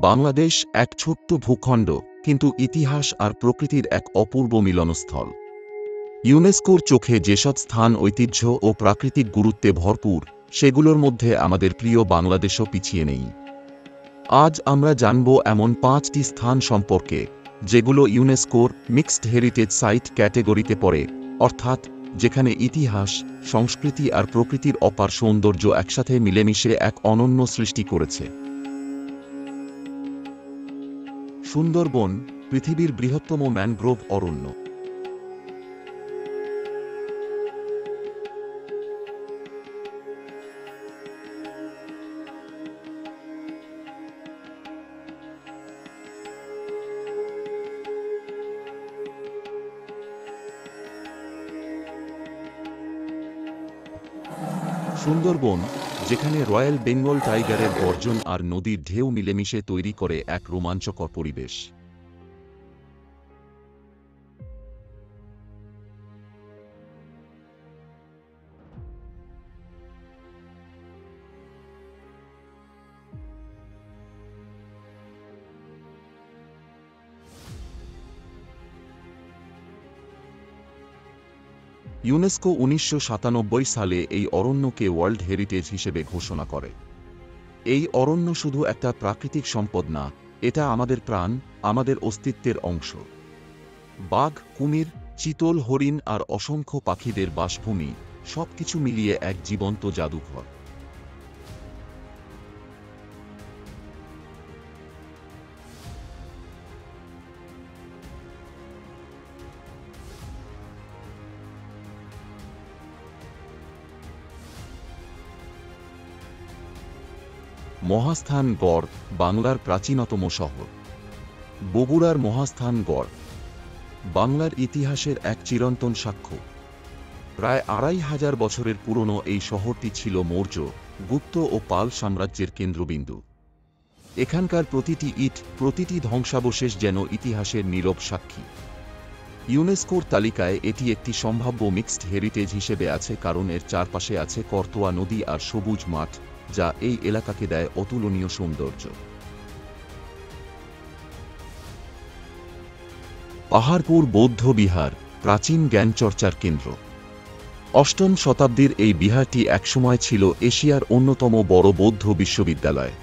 বাংলাদেশ এক ছোট্ট ভূখণ্ড, কিন্তু ইতিহাস আর প্রকৃতির এক অপূর্ব মিলনস্থল। ইউনেস্কোর চোখে যেসব স্থান ঐতিহ্য ও প্রাকৃতিক গুরুত্বে ভরপুর, সেগুলোর মধ্যে আমাদের প্রিয় বাংলাদেশও পিছিয়ে নেই। আজ আমরা জানব এমন 5টি স্থান সম্পর্কে, যেগুলো ইউনেস্কোর মিক্সড হেরিটেজ সাইট ক্যাটেগরিতে পড়ে, অর্থাৎ যেখানে ইতিহাস, সংস্কৃতি আর প্রকৃতির অপার সৌন্দর্য একসাথে মিলেমিশে এক অনন্য সৃষ্টি করেছে। সুন্দরবন, পৃথিবীর বৃহত্তম ম্যানগ্রোভ অরণ্য। সুন্দরবন, যেখানে রয়্যাল বেঙ্গল টাইগারের গর্জন আর নদীর ঢেউ মিলেমিশে তৈরি করে এক রোমাঞ্চকর পরিবেশ। ইউনেস্কো 1997 সালে এই অরণ্যকে ওয়ার্ল্ড হেরিটেজ হিসেবে ঘোষণা করে। এই অরণ্য শুধু একটা প্রাকৃতিক সম্পদ না, এটা আমাদের প্রাণ, আমাদের অস্তিত্বের অংশ। বাঘ, কুমির, চিতল, হরিণ আর অসংখ্য পাখিদের বাসভূমি, সবকিছু মিলিয়ে এক জীবন্ত জাদুঘর। মহাস্থানগড়, বাংলার প্রাচীনতম শহর। বগুড়ার মহাস্থানগড় বাংলার ইতিহাসের এক চিরন্তন সাক্ষ্য। প্রায় 2500 বছরের পুরনো এই শহরটি ছিল মৌর্য, গুপ্ত ও পাল সাম্রাজ্যের কেন্দ্রবিন্দু। এখানকার প্রতিটি ইট, প্রতিটি ধ্বংসাবশেষ যেন ইতিহাসের নীরব সাক্ষী। ইউনেস্কোর তালিকায় এটি একটি সম্ভাব্য মিক্সড হেরিটেজ হিসেবে আছে, কারণ এর চারপাশে আছে করতোয়া নদী আর সবুজ মাঠ, যা এই এলাকাকে দেয় অতুলনীয় সৌন্দর্য। পাহাড়পুর বৌদ্ধ বিহার, প্রাচীন জ্ঞানচর্চার কেন্দ্র। 8ম শতাব্দীর এই বিহারটি একসময় ছিল এশিয়ার অন্যতম বড় বৌদ্ধ বিশ্ববিদ্যালয়।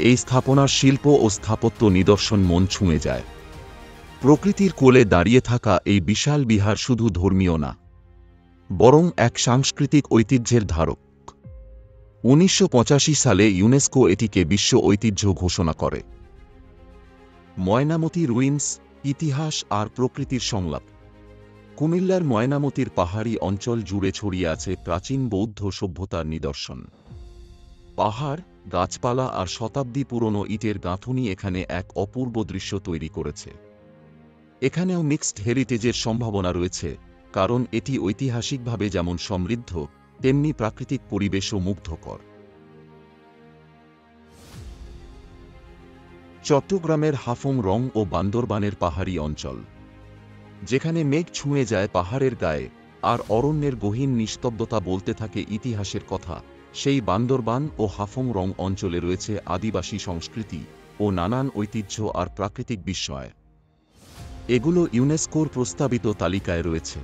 এই স্থাপনার শিল্প ও স্থাপত্য নিদর্শন মন ছুঁয়ে যায়। প্রকৃতির কোলে দাঁড়িয়ে থাকা এই বিশাল বিহার শুধু ধর্মীয় না, বরং এক সাংস্কৃতিক ঐতিহ্যের ধারক। 1985 সালে ইউনেস্কো এটিকে বিশ্ব ঐতিহ্য ঘোষণা করে। ময়নামতি রুইন্স, ইতিহাস আর প্রকৃতির সংলাপ। কুমিল্লার ময়নামতির পাহাড়ি অঞ্চল জুড়ে ছড়িয়ে আছে প্রাচীন বৌদ্ধ সভ্যতার নিদর্শন। পাহাড়, গাছপালা আর শতাব্দী পুরনো ইটের গাঁথুনি এখানে এক অপূর্ব দৃশ্য তৈরি করেছে। এখানেও মিক্সড হেরিটেজের সম্ভাবনা রয়েছে, কারণ এটি ঐতিহাসিকভাবে যেমন সমৃদ্ধ, তেমনি প্রাকৃতিক পরিবেশও মুগ্ধকর। চট্টগ্রামের হাফং রং ও বান্দরবানের পাহাড়ি অঞ্চল, যেখানে মেঘ ছুঁয়ে যায় পাহাড়ের গায়ে আর অরণ্যের গহীন নিস্তব্ধতা বলতে থাকে ইতিহাসের কথা। সেই বান্দরবান ও হাফং রং অঞ্চলে রয়েছে আদিবাসী সংস্কৃতি ও নানান ঐতিহ্য আর প্রাকৃতিক বিস্ময়। এগুলো ইউনেস্কোর প্রস্তাবিত তালিকায় রয়েছে।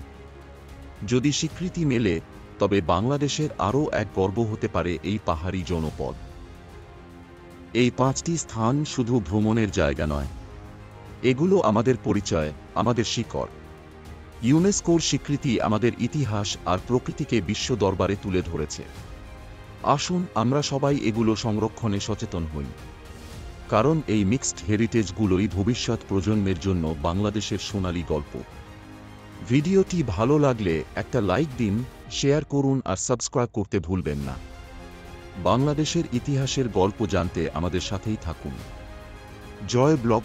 যদি স্বীকৃতি মেলে, তবে বাংলাদেশের আরও এক গর্ব হতে পারে এই পাহাড়ি জনপদ। এই 5টি স্থান শুধু ভ্রমণের জায়গা নয়, এগুলো আমাদের পরিচয়, আমাদের শিকড়। ইউনেস্কোর স্বীকৃতি আমাদের ইতিহাস আর প্রকৃতিকে বিশ্ব দরবারে তুলে ধরেছে। আসুন আমরা সবাই এগুলো সংরক্ষণে সচেতন হই, কারণ এই মিক্সড হেরিটেজগুলোই ভবিষ্যৎ প্রজন্মের জন্য বাংলাদেশের সোনালী গল্প। ভিডিওটি ভালো লাগলে একটা লাইক দিন, শেয়ার করুন আর সাবস্ক্রাইব করতে ভুলবেন না। বাংলাদেশের ইতিহাসের গল্প জানতে আমাদের সাথেই থাকুন। জয় ব্লগ।